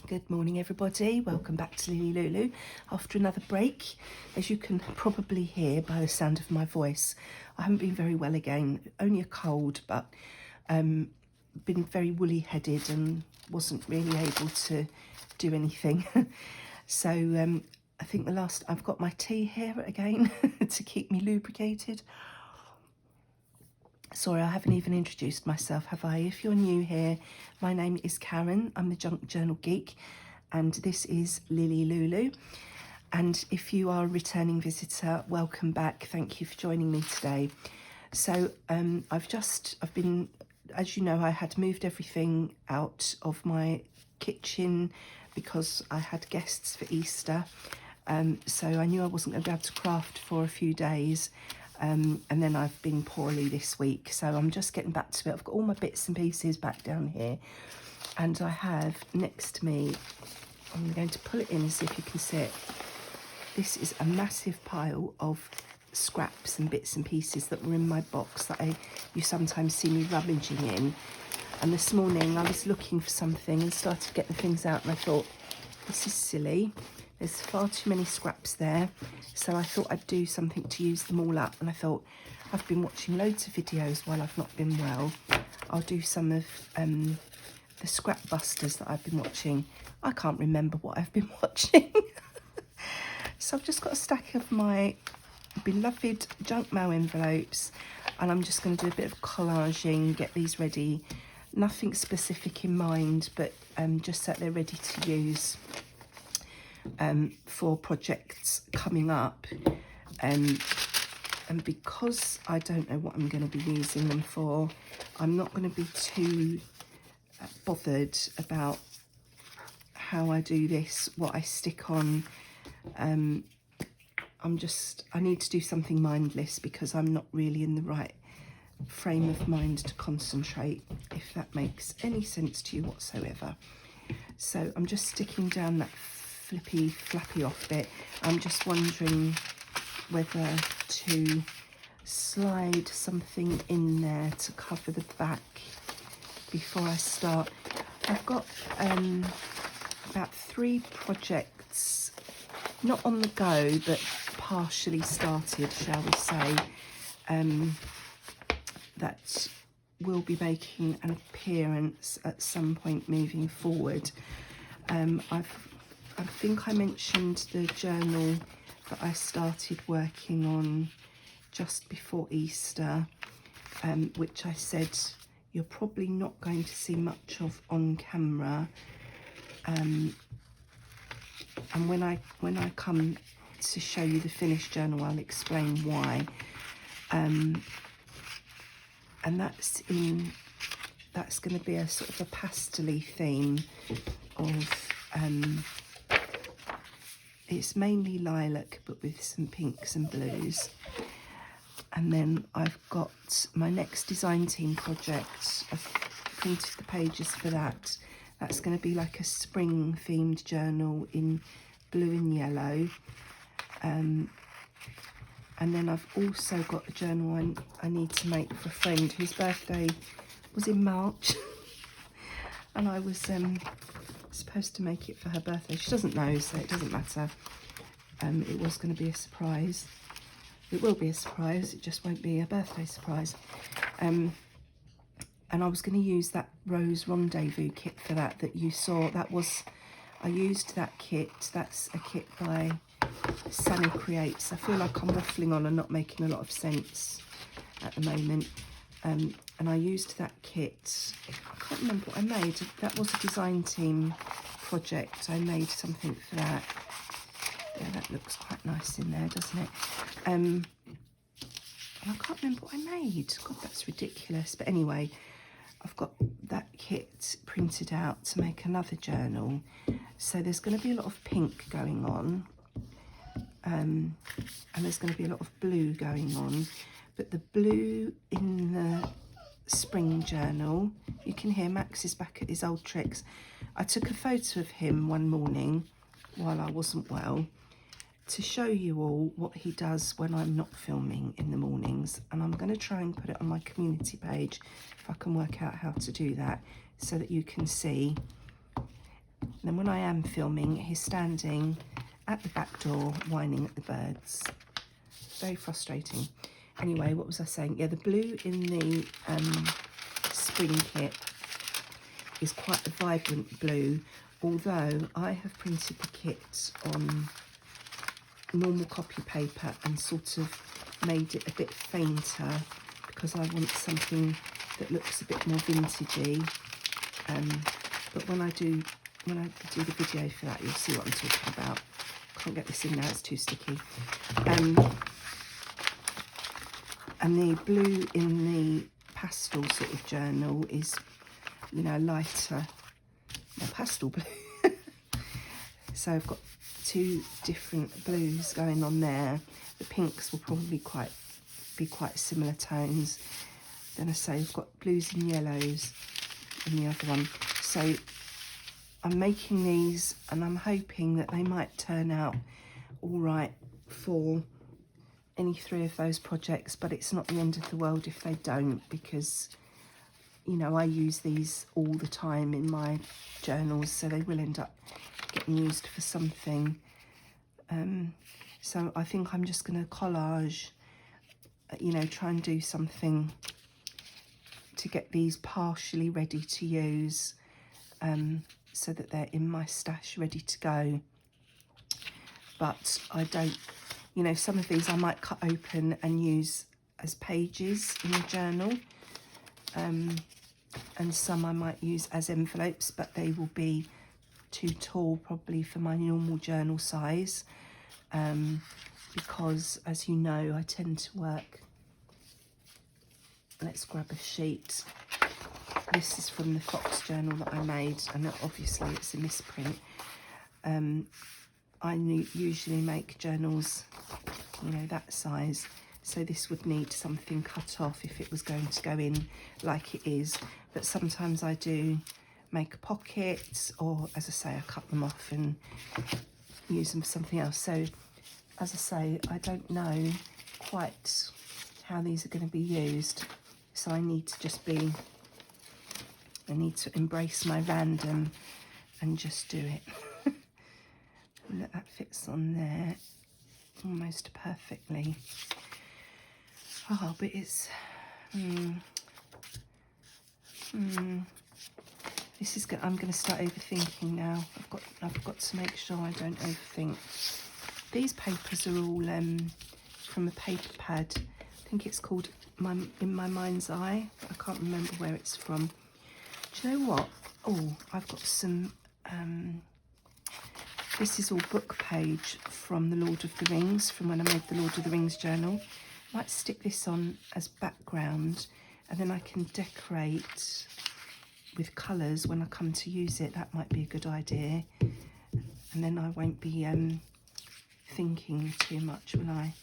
Good morning everybody, welcome back to LilyLuLou after another break. As you can probably hear by the sound of my voice, I haven't been very well again, only a cold, but been very woolly headed and wasn't really able to do anything. So I think I've got my tea here again to keep me lubricated. Sorry, I haven't even introduced myself, have I? If you're new here, my name is Karen. I'm the Junk Journal Geek, and this is LilyLuLou. And if you are a returning visitor, welcome back. Thank you for joining me today. So I've been, as you know, I had moved everything out of my kitchen because I had guests for Easter. So I knew I wasn't going to be able to craft for a few days. And then I've been poorly this week, so I'm just getting back to it. I've got all my bits and pieces back down here, and I have next to me, I'm going to pull it in and see if you can see it. This is a massive pile of scraps and bits and pieces that were in my box that you sometimes see me rummaging in. And this morning I was looking for something and started getting things out, and I thought, this is silly. There's far too many scraps there, so I thought I'd do something to use them all up. And I thought, I've been watching loads of videos while I've not been well. I'll do some of the scrap busters that I've been watching. I can't remember what I've been watching. So I've just got a stack of my beloved junk mail envelopes, and I'm just going to do a bit of collaging, get these ready. Nothing specific in mind, but just so they're ready to use for projects coming up, and because I don't know what I'm going to be using them for, I'm not going to be too bothered about how I do this, what I stick on. I need to do something mindless because I'm not really in the right frame of mind to concentrate, if that makes any sense to you whatsoever. So I'm just sticking down that flappy off bit. I'm just wondering whether to slide something in there to cover the back before I start. I've got about 3 projects, not on the go, but partially started, shall we say, that will be making an appearance at some point moving forward. I think I mentioned the journal that I started working on just before Easter, which I said you're probably not going to see much of on camera. And when I come to show you the finished journal, I'll explain why. And that's going to be a sort of a pastel-y theme of it's mainly lilac, but with some pinks and blues. And then I've got my next design team project. I've printed the pages for that. That's going to be like a spring themed journal in blue and yellow. And then I've also got a journal I need to make for a friend whose birthday was in March. And I was supposed to make it for her birthday. She doesn't know, so it doesn't matter. It was going to be a surprise. It will be a surprise, it just won't be a birthday surprise. And I was going to use that Rose Rendezvous kit for that you saw. I used that kit. That's a kit by Sunny Creates. I feel like I'm waffling on and not making a lot of sense at the moment. And I used that kit. I can't remember what I made. That was a design team project. I made something for that. Yeah, that looks quite nice in there, doesn't it? And I can't remember what I made. God, that's ridiculous. But anyway, I've got that kit printed out to make another journal. So there's going to be a lot of pink going on. And there's going to be a lot of blue going on. But the blue in the spring journal, you can hear Max is back at his old tricks. I took a photo of him one morning while I wasn't well to show you all what he does when I'm not filming in the mornings, and I'm going to try and put it on my community page if I can work out how to do that so that you can see. And then when I am filming, he's standing at the back door whining at the birds. Very frustrating. Anyway, what was I saying? Yeah, the blue in the spring kit is quite a vibrant blue, although I have printed the kit on normal copy paper and sort of made it a bit fainter because I want something that looks a bit more vintagey. But when I do the video for that, you'll see what I'm talking about. Can't get this in now, it's too sticky. And the blue in the pastel sort of journal is, you know, lighter, pastel blue. So I've got two different blues going on there. The pinks will probably be quite similar tones. Then I say I've got blues and yellows in the other one. So I'm making these and I'm hoping that they might turn out all right for any three of those projects, but it's not the end of the world if they don't, because, you know, I use these all the time in my journals, so they will end up getting used for something. So I think I'm just going to collage, you know, try and do something to get these partially ready to use, so that they're in my stash ready to go. But I don't, you know, some of these I might cut open and use as pages in the journal, and some I might use as envelopes, but they will be too tall probably for my normal journal size, because, as you know, I tend to work. Let's grab a sheet. This is from the Faux journal that I made, and obviously it's a misprint. I usually make journals, you know, that size, so this would need something cut off if it was going to go in like it is. But sometimes I do make a pocket, or, as I say, I cut them off and use them for something else. So, as I say, I don't know quite how these are going to be used, so I need to just be, I need to embrace my random and just do it. Look, that fits on there almost perfectly. Oh, but it's this is good. I'm going to start overthinking now. I've got to make sure I don't overthink. These papers are all from a paper pad. I think it's called In My Mind's Eye. I can't remember where it's from. Do you know what? Oh, I've got some. This is all book page from The Lord of the Rings, from when I made the Lord of the Rings journal. I might stick this on as background, and then I can decorate with colours when I come to use it. That might be a good idea. And then I won't be thinking too much, will I?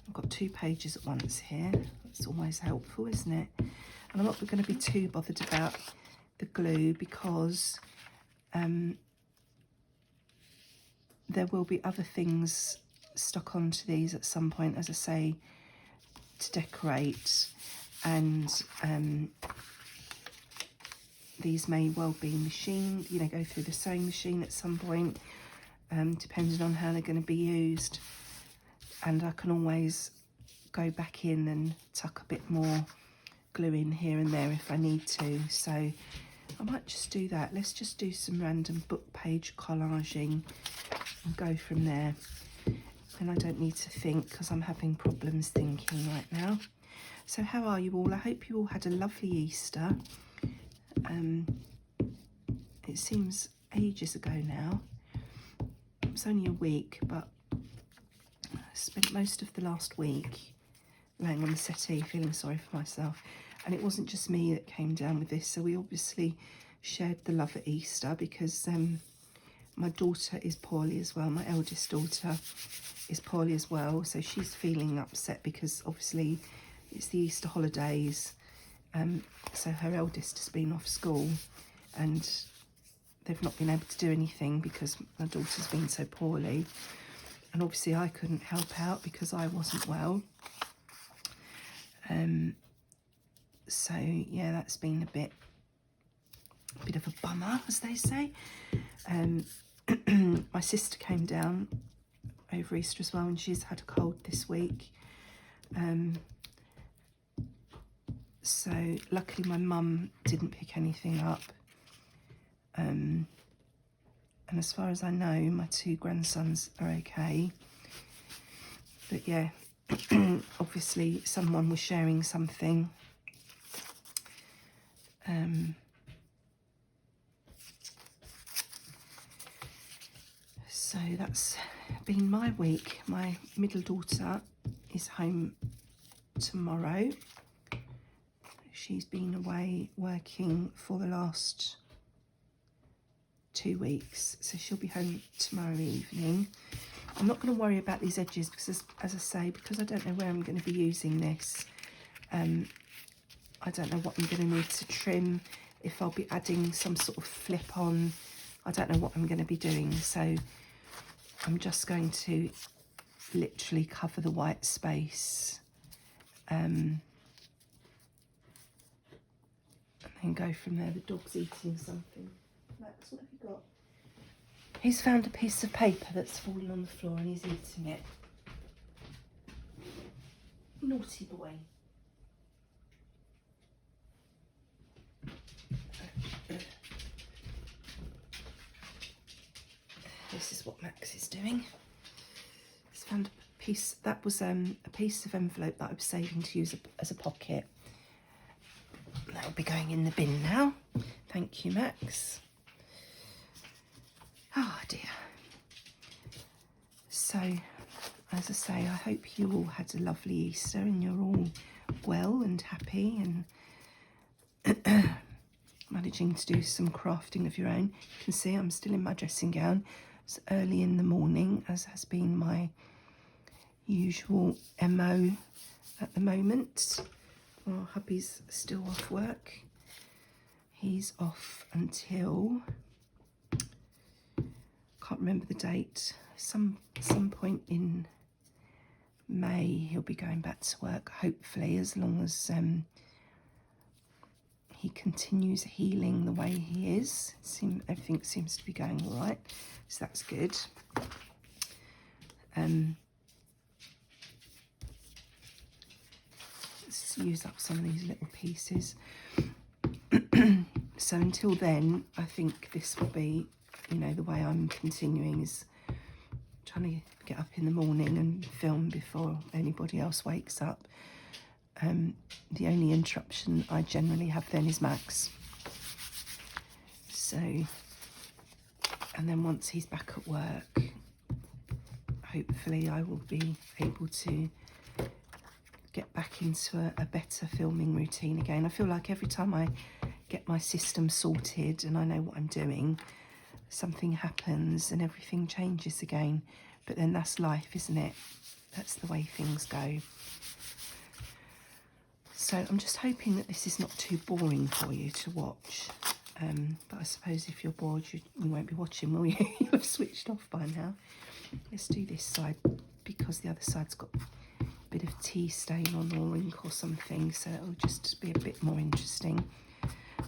I've got 2 pages at once here. That's always helpful, isn't it? And I'm not going to be too bothered about the glue, because there will be other things stuck onto these at some point, as I say, to decorate, and these may well be machined, you know, go through the sewing machine at some point, depending on how they're going to be used. And I can always go back in and tuck a bit more glue in here and there if I need to. So I might just do that. Let's just do some random book page collaging and go from there. And I don't need to think, because I'm having problems thinking right now. So how are you all? I hope you all had a lovely Easter. It seems ages ago now. It was only a week, but I spent most of the last week laying on the settee feeling sorry for myself. And it wasn't just me that came down with this, so we obviously shared the love at Easter, because my daughter is poorly as well. My eldest daughter is poorly as well, so she's feeling upset because obviously it's the Easter holidays. So her eldest has been off school and they've not been able to do anything because my daughter's been so poorly. And obviously I couldn't help out because I wasn't well. So yeah, that's been a bit bit of a bummer, as they say. My sister came down over Easter as well, and she's had a cold this week. So luckily my mum didn't pick anything up. And as far as I know, my 2 grandsons are okay. But yeah, obviously someone was sharing something. So that's been my week. My middle daughter is home tomorrow. She's been away working for the last 2 weeks, so she'll be home tomorrow evening. I'm not going to worry about these edges because, as I say, because I don't know where I'm going to be using this. I don't know what I'm going to need to trim, if I'll be adding some sort of flip on. I don't know what I'm going to be doing, so I'm just going to literally cover the white space and then go from there. The dog's eating something. Max, what have you got? He's found a piece of paper that's fallen on the floor and he's eating it. Naughty boy. This is what Max is doing. He's found a piece, that was a piece of envelope that I was saving to use as a pocket. That'll be going in the bin now. Thank you, Max. Oh dear. So, as I say, I hope you all had a lovely Easter and you're all well and happy and managing to do some crafting of your own. You can see I'm still in my dressing gown. It's early in the morning, as has been my usual MO at the moment. Well, hubby's still off work. He's off until, can't remember the date, some point in May he'll be going back to work, hopefully, as long as he continues healing the way he is. Everything seems to be going all right, so that's good. Let's use up some of these little pieces. So until then, I think this will be, you know, the way I'm continuing is trying to get up in the morning and film before anybody else wakes up. The only interruption I generally have then is Max. So, and then once he's back at work, hopefully I will be able to get back into a better filming routine again. I feel like every time I get my system sorted and I know what I'm doing, something happens and everything changes again. But then that's life, isn't it? That's the way things go. So I'm just hoping that this is not too boring for you to watch. But I suppose if you're bored, you won't be watching, will you? You'll have switched off by now. Let's do this side because the other side's got a bit of tea stain on or ink or something, so it'll just be a bit more interesting.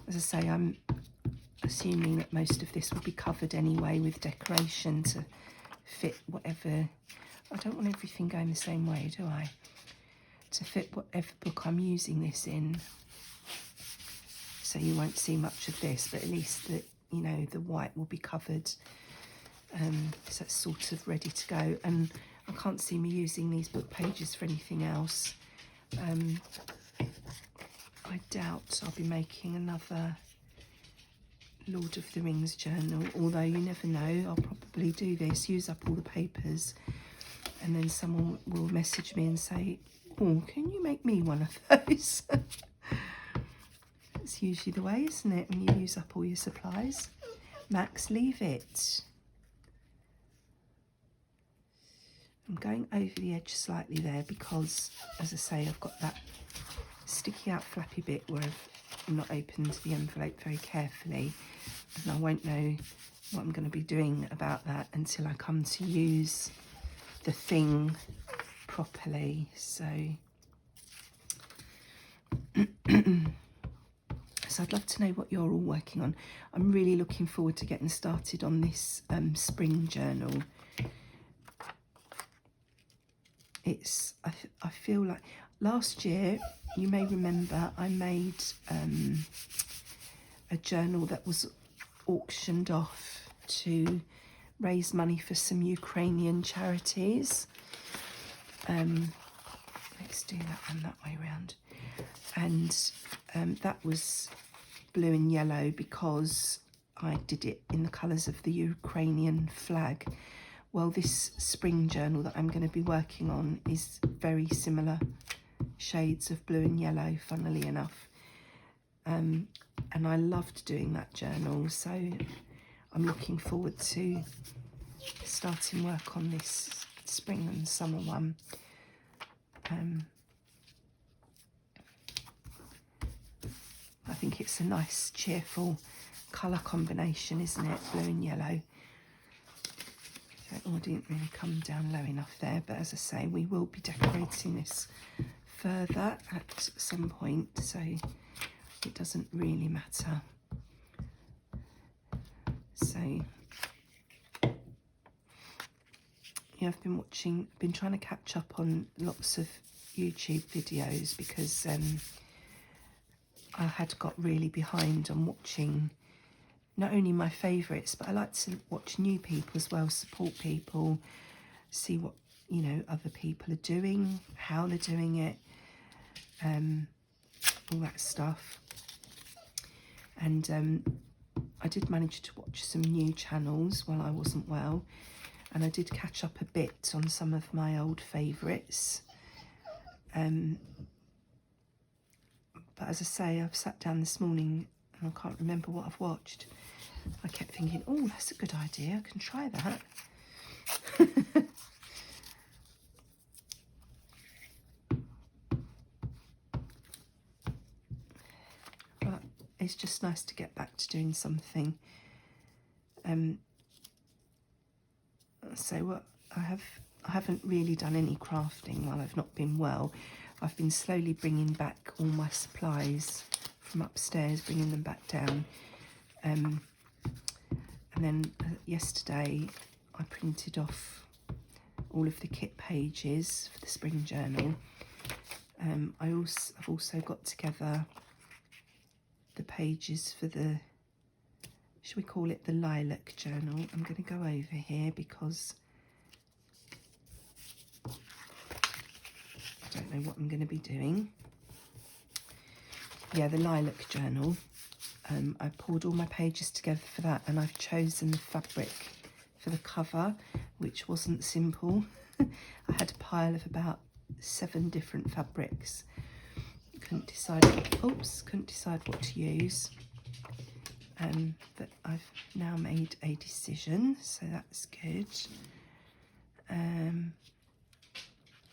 As I say, I'm assuming that most of this will be covered anyway with decoration to fit whatever. I don't want everything going the same way, do I? To fit whatever book I'm using this in. So you won't see much of this, but at least that, you know, the white will be covered. So it's sort of ready to go. And I can't see me using these book pages for anything else. I doubt I'll be making another Lord of the Rings journal, although you never know. I'll probably do this, use up all the papers, and then someone will message me and say, oh, can you make me one of those? That's usually the way, isn't it, when you use up all your supplies? Max, leave it. I'm going over the edge slightly there because, as I say, I've got that sticky out flappy bit where I've not opened the envelope very carefully, and I won't know what I'm going to be doing about that until I come to use the thing properly. So So I'd love to know what you're all working on. I'm really looking forward to getting started on this spring journal. I feel like last year, you may remember, I made a journal that was auctioned off to raise money for some Ukrainian charities. Let's do that one that way around. And that was blue and yellow because I did it in the colours of the Ukrainian flag. Well, this spring journal that I'm going to be working on is very similar shades of blue and yellow, funnily enough. And I loved doing that journal, so I'm looking forward to starting work on this spring and summer one. I think it's a nice, cheerful colour combination, isn't it? Blue and yellow. Oh, I didn't really come down low enough there, but as I say, we will be decorating this further at some point, so it doesn't really matter. So, yeah, I've been trying to catch up on lots of YouTube videos because I had got really behind on watching not only my favourites, but I like to watch new people as well, support people, see what, you know, other people are doing, how they're doing it, all that stuff. And I did manage to watch some new channels while I wasn't well, and I did catch up a bit on some of my old favourites. But as I say, I've sat down this morning and I can't remember what I've watched. I kept thinking, oh, that's a good idea, I can try that. But it's just nice to get back to doing something. So what I haven't really done any crafting while I've not been well. I've been slowly bringing back all my supplies from upstairs, bringing them back down. And then yesterday I printed off all of the kit pages for the spring journal. I've also got together the pages for the, shall we call it the lilac journal? I'm going to go over here because I don't know what I'm going to be doing. Yeah, the lilac journal. I pulled all my pages together for that, and I've chosen the fabric for the cover, which wasn't simple. I had a pile of about 7 different fabrics. Couldn't decide what to use. But I've now made a decision, so that's good. I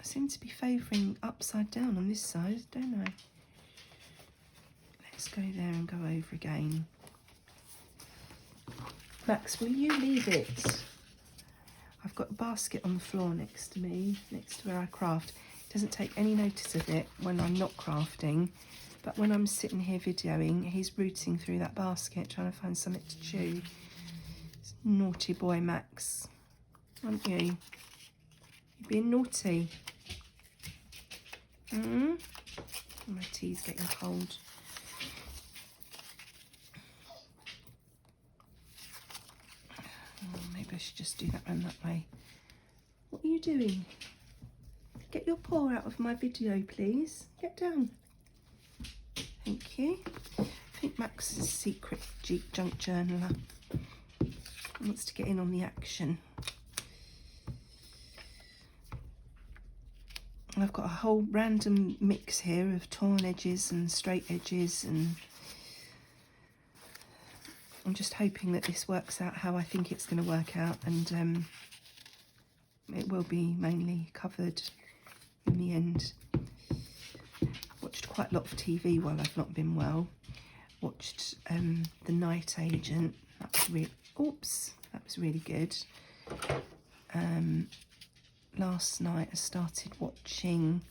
seem to be favouring upside down on this side, don't I? Let's go there and go over again. Max, will you leave it? I've got a basket on the floor next to me, next to where I craft. It doesn't take any notice of it when I'm not crafting, but when I'm sitting here videoing, he's rooting through that basket trying to find something to chew. It's naughty boy, Max, aren't you? You're being naughty. My tea's getting cold. Oh, maybe I should just do that round that way. What are you doing? Get your paw out of my video, please. Get down. Thank you. I think Max is a secret junk journaler. He wants to get in on the action. I've got a whole random mix here of torn edges and straight edges, and I'm just hoping that this works out how I think it's going to work out, and it will be mainly covered in the end. Watched quite a lot of TV while I've not been well. Watched The Night Agent. That was really good. Last night I started watching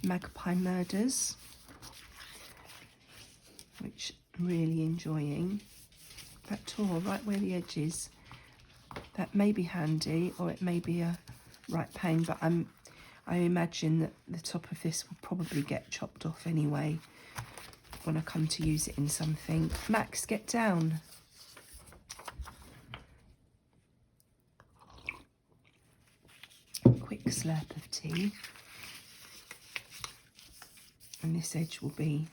Magpie Murders, which I'm really enjoying. That tore right where the edge is. That may be handy, or it may be a right pain, but I imagine that the top of this will probably get chopped off anyway when I come to use it in something. Max, get down. Quick slurp of tea. And this edge will be,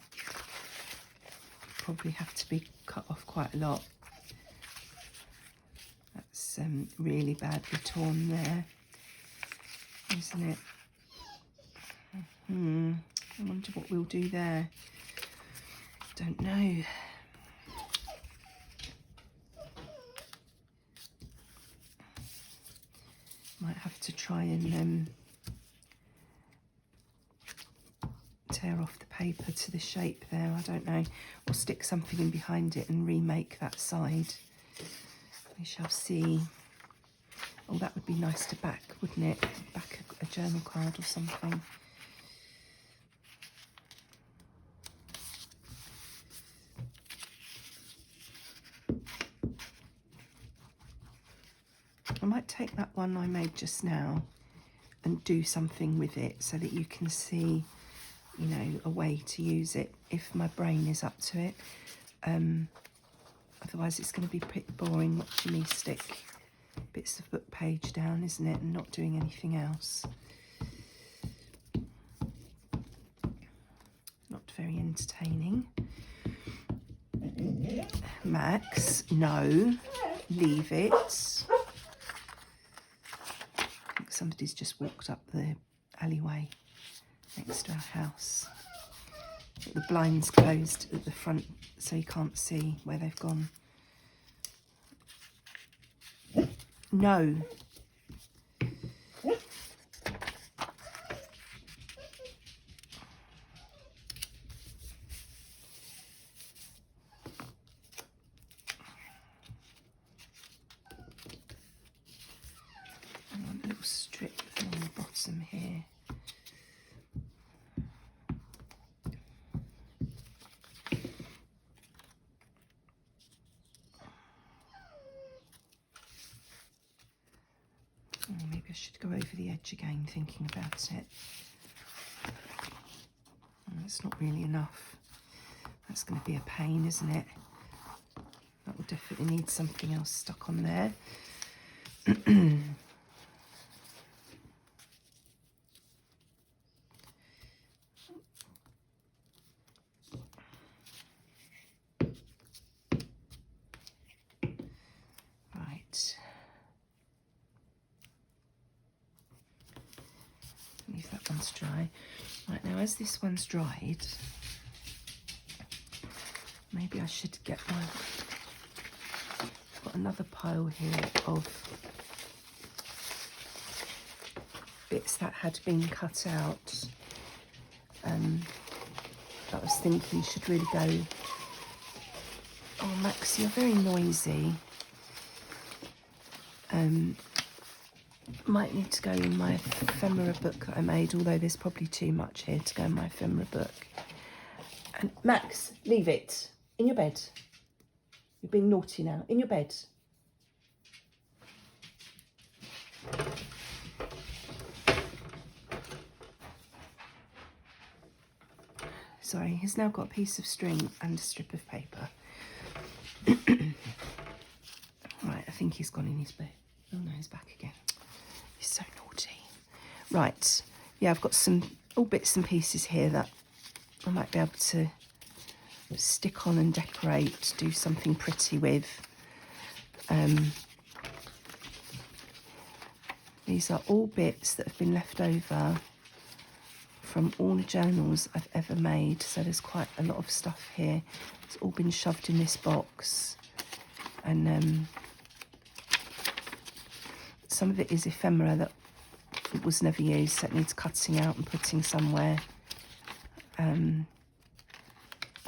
probably have to be cut off quite a lot. That's really badly torn there, isn't it? I wonder what we'll do there. Don't know. Might have to try and tear off the paper to the shape there, I don't know, or stick something in behind it and remake that side. We shall see. Oh, that would be nice to back, wouldn't it? Back a journal card or something. I might take that one I made just now and do something with it so that you can see, you know, a way to use it if my brain is up to it. Otherwise it's going to be pretty boring watching me stick bits of book page down, isn't it, and not doing anything else. Not very entertaining. Max, no, leave it. I think somebody's just walked up the alleyway next to our house. The blind's closed at the front so you can't see where they've gone. No. I want a little strip along the bottom here. Maybe I should go over the edge again, thinking about it. It's not really enough. That's going to be a pain, isn't it? That will definitely need something else stuck on there. Right. Leave that one's dry. Right, now as this one's dried, maybe I should get my... I've got another pile here of bits that had been cut out. That I was thinking should really go... Oh, Max, you're very noisy. Might need to go in my ephemera book that I made, although there's probably too much here to go in my ephemera book. And Max, leave it. In your bed. You're being naughty now. In your bed. Sorry, he's now got a piece of string and a strip of paper. Right, I think he's gone in his bed. Oh no, he's back again. He's so naughty. Right, yeah, I've got some all bits and pieces here that I might be able to stick on and decorate, do something pretty with. These are all bits that have been left over from all the journals I've ever made, so there's quite a lot of stuff here. It's all been shoved in this box, and some of it is ephemera that was never used, so it needs cutting out and putting somewhere.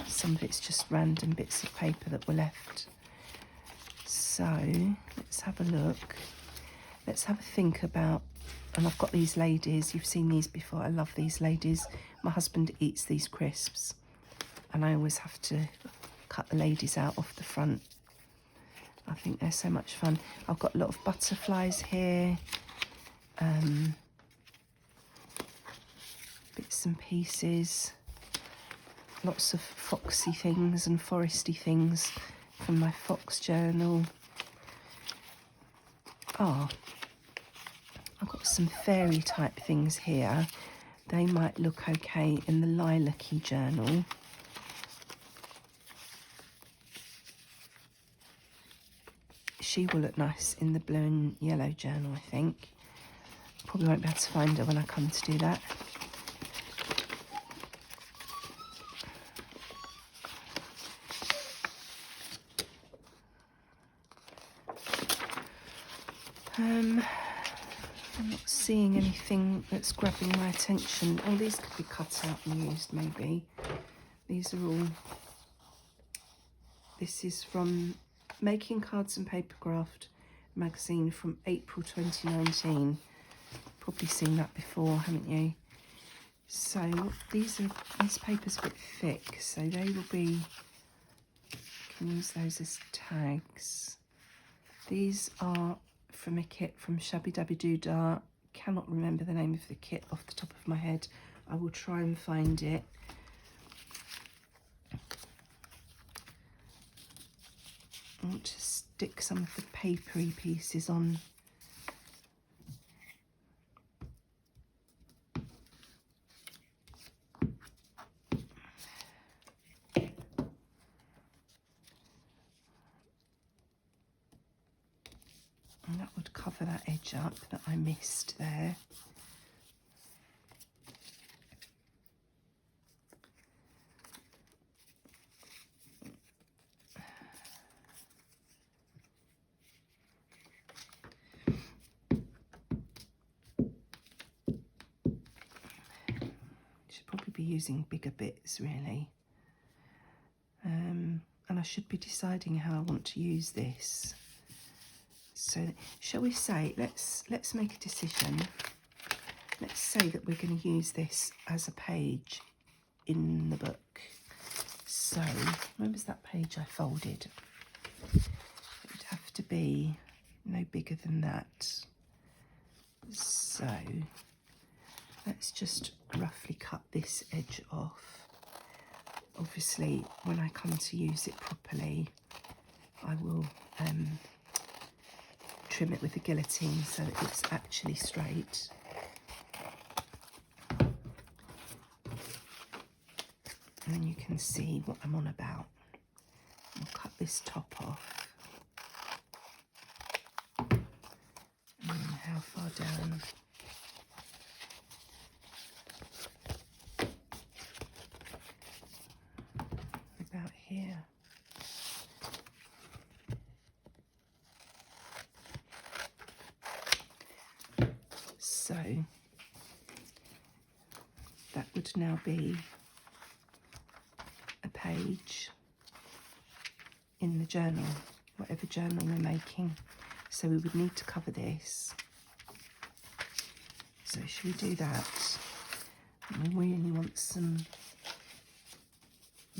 Some of it's just random bits of paper that were left. So let's have a look. Let's have a think about, and I've got these ladies, you've seen these before, I love these ladies. My husband eats these crisps and I always have to cut the ladies out off the front. I think they're so much fun. I've got a lot of butterflies here, bits and pieces, lots of foxy things and foresty things from my Faux journal. Oh, I've got some fairy type things here. They might look okay in the lilac-y journal. She will look nice in the blue and yellow journal, I think. Probably won't be able to find her when I come to do that. I'm not seeing anything that's grabbing my attention. Oh, these could be cut out and used, maybe. These are all... This is from Making Cards and Paper Craft magazine from April 2019. Probably seen that before, haven't you? So this paper's a bit thick, so they will be... You can use those as tags. These are from a kit from Shabby Dabby Doodah. Cannot remember the name of the kit off the top of my head. I will try and find it. I want to stick some of the papery pieces on. And that would cover that edge up that I missed there. Should probably be using bigger bits, really. And I should be deciding how I want to use this. So shall we say, let's make a decision. Let's say that we're going to use this as a page in the book. So where was that page I folded? It would have to be no bigger than that. So let's just roughly cut this edge off. Obviously, when I come to use it properly, I will trim it with a guillotine so that it's actually straight. And then you can see what I'm on about. I'll cut this top off. And then how far down? About here. So that would now be a page in the journal, whatever journal we're making. So we would need to cover this. So should we do that? And we really want some,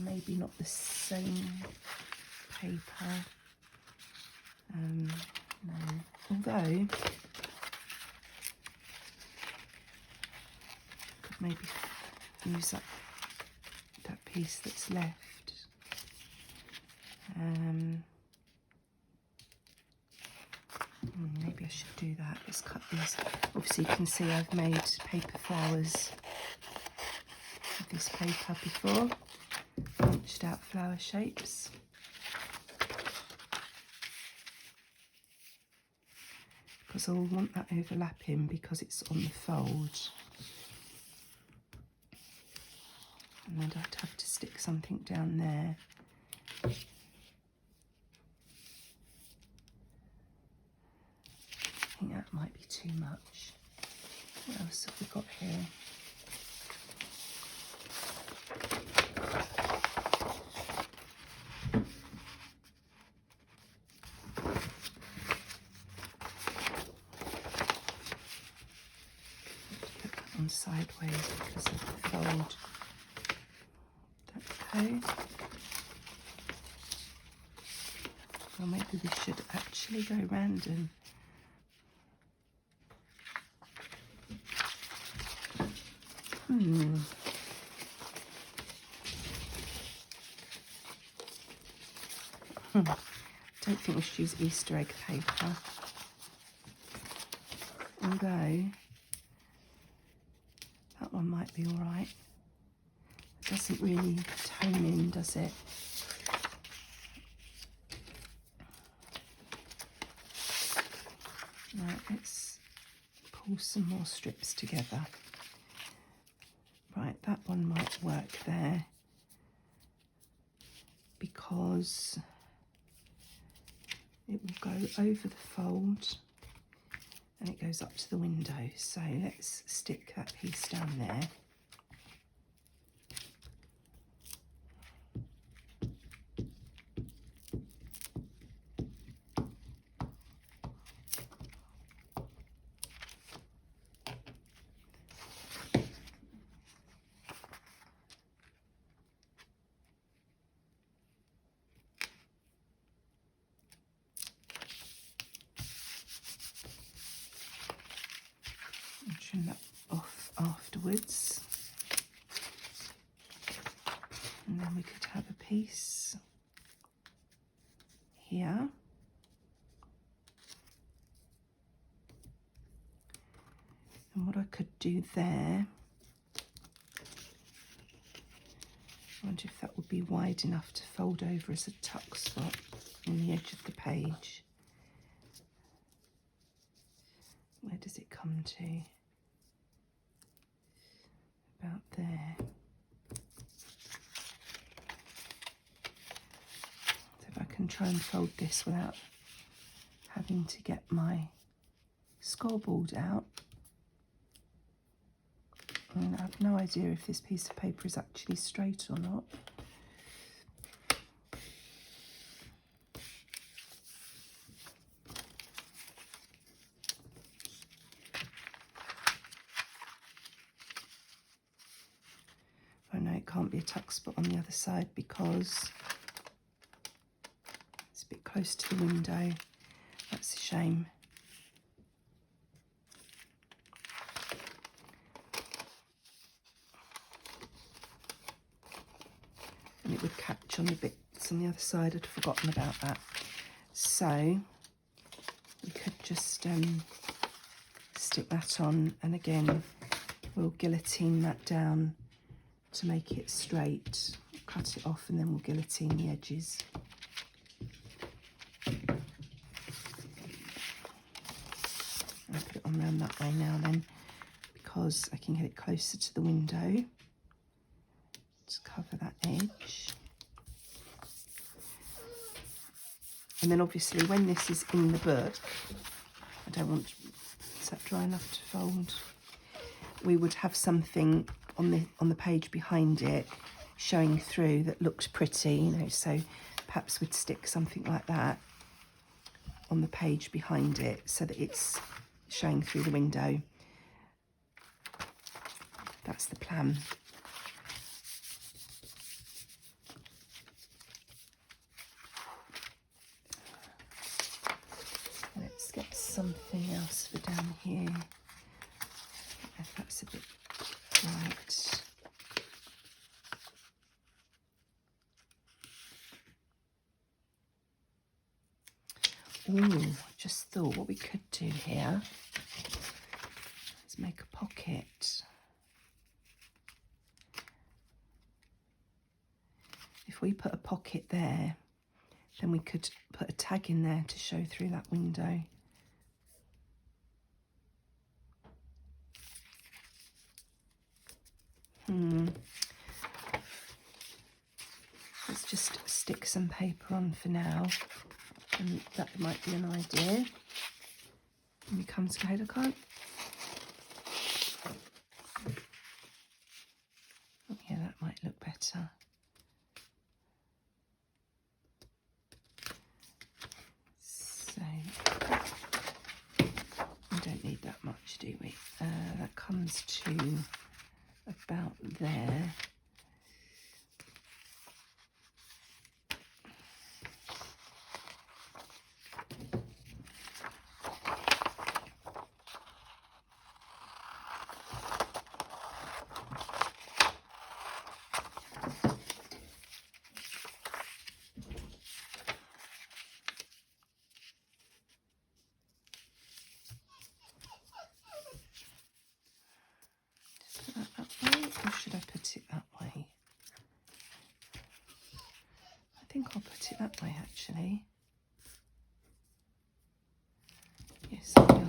maybe not the same paper. No. Although could maybe use that piece that's left. Maybe I should do that. Let's cut these. Obviously you can see I've made paper flowers with this paper before, punched out flower shapes. Because I'll want that overlapping because it's on the fold. And I'd have to stick something down there. I think that might be too much. What else have we got here? Put that on sideways because of the fold. Okay. Or maybe we should actually go random. Don't think we should use Easter egg paper. Although that one might be all right. It doesn't really tone in, does it? Right, let's pull some more strips together. Right, that one might work there because it will go over the fold and it goes up to the window. So let's stick that piece down there. Trim that off afterwards, and then we could have a piece here, and what I could do there, I wonder if that would be wide enough to fold over as a tuck spot in the edge of the page. Where does it come to? About there. So if I can try and fold this without having to get my scoreboard out. And I have no idea if this piece of paper is actually straight or not. Oh no, it can't be a tuck spot on the other side because it's a bit close to the window. That's a shame. And it would catch on the bits on the other side. I'd forgotten about that. So we could just stick that on, and again we'll guillotine that down to make it straight. Cut it off and then we'll guillotine the edges. I'll put it on round that way now then, because I can get it closer to the window. Just cover that edge. And then obviously when this is in the book, I don't want that dry enough to fold. We would have something on the page behind it showing through that looked pretty, you know, so perhaps we'd stick something like that on the page behind it so that it's showing through the window. That's the plan. Let's get something else for down here. If that's a bit right. Oh, just thought what we could do here is make a pocket. If we put a pocket there, then we could put a tag in there to show through that window. Let's just stick some paper on for now, and that might be an idea. When we come to head, I can't. Oh, yeah, that might look better. So we don't need that much, do we? That comes to about there. that way actually. Yes, I will.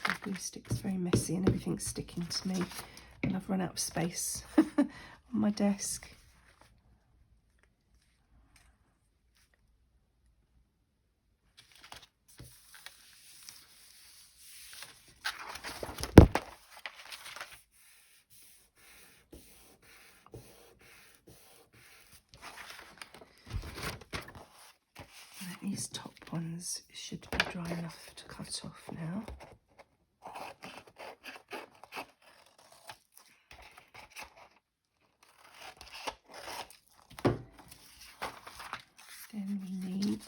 The glue stick's very messy and everything's sticking to me, and I've run out of space on my desk. These top ones should be dry enough to cut off now. Then we need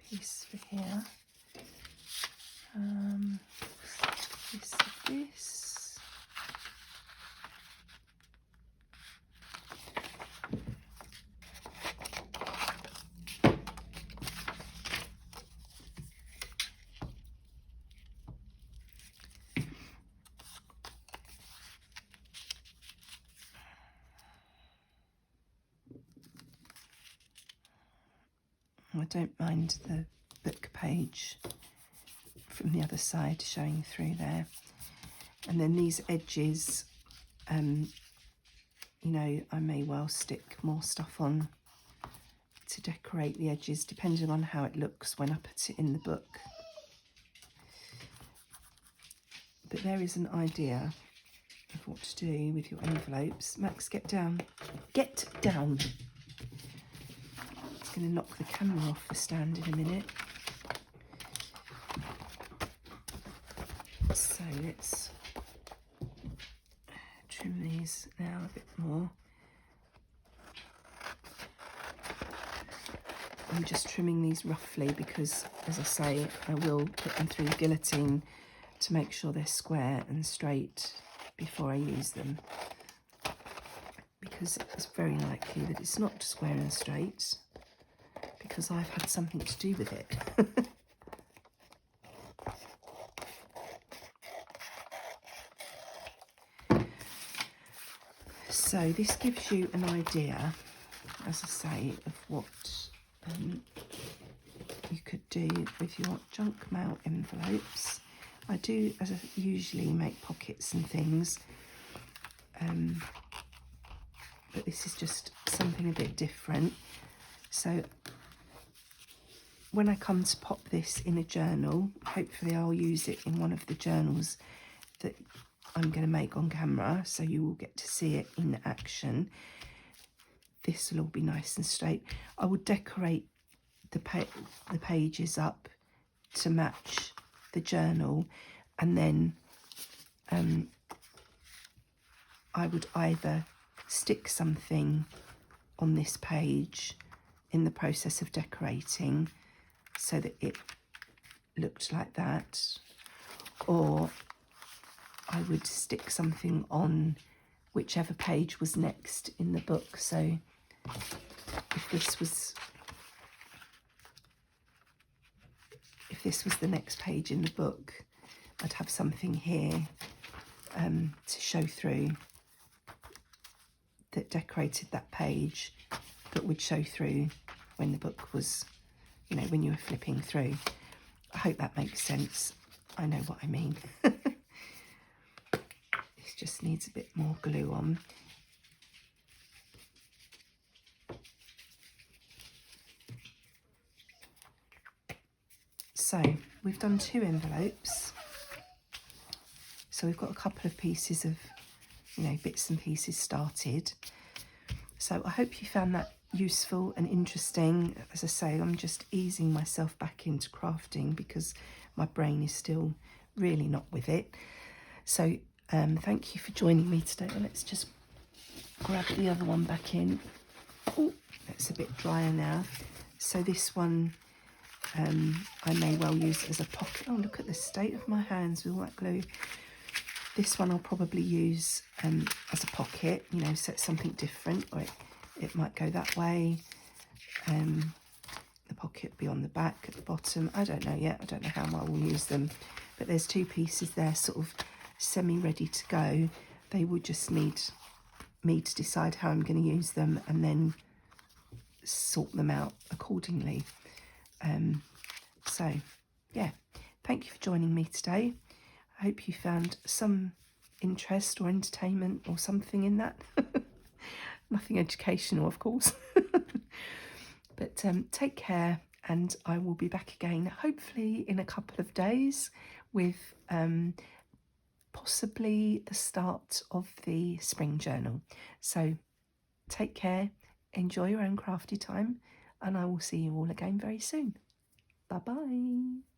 a piece for here. Piece of this. I don't mind the book page from the other side showing through there. And then these edges, you know, I may well stick more stuff on to decorate the edges depending on how it looks when I put it in the book. But there is an idea of what to do with your envelopes. Max, get down. Get down. I'm going to knock the camera off the stand in a minute. So let's trim these now a bit more. I'm just trimming these roughly because, as I say, I will put them through guillotine to make sure they're square and straight before I use them, because it's very likely that it's not square and straight because I've had something to do with it. So this gives you an idea, as I say, of what you could do with your junk mail envelopes. I do, as I usually, make pockets and things, but this is just something a bit different. So when I come to pop this in a journal, hopefully I'll use it in one of the journals that I'm going to make on camera, so you will get to see it in action. This will all be nice and straight. I will decorate the pages up to match the journal, and then I would either stick something on this page in the process of decorating so that it looked like that, or I would stick something on whichever page was next in the book. So if this was the next page in the book, I'd have something here to show through that decorated that page, that would show through when the book was, you know, when you were flipping through. I hope that makes sense. I know what I mean. It just needs a bit more glue on. So we've done 2 envelopes. So we've got a couple of pieces of, you know, bits and pieces started. So I hope you found that useful and interesting. As I say, I'm just easing myself back into crafting because my brain is still really not with it. So thank you for joining me today. Let's just grab the other one back in. Oh, that's a bit drier now. So this one I may well use as a pocket. Oh, look at the state of my hands with all that glue. This one I'll probably use as a pocket, you know, so it's something different, or it might go that way. The pocket will be on the back at the bottom. I don't know yet. I don't know how I will use them. But there's 2 pieces there sort of semi-ready to go. They would just need me to decide how I'm going to use them and then sort them out accordingly. So, yeah. Thank you for joining me today. I hope you found some interest or entertainment or something in that. Nothing educational, of course. But take care, and I will be back again, hopefully in a couple of days, with possibly the start of the spring journal. So take care, enjoy your own crafty time, and I will see you all again very soon. Bye-bye.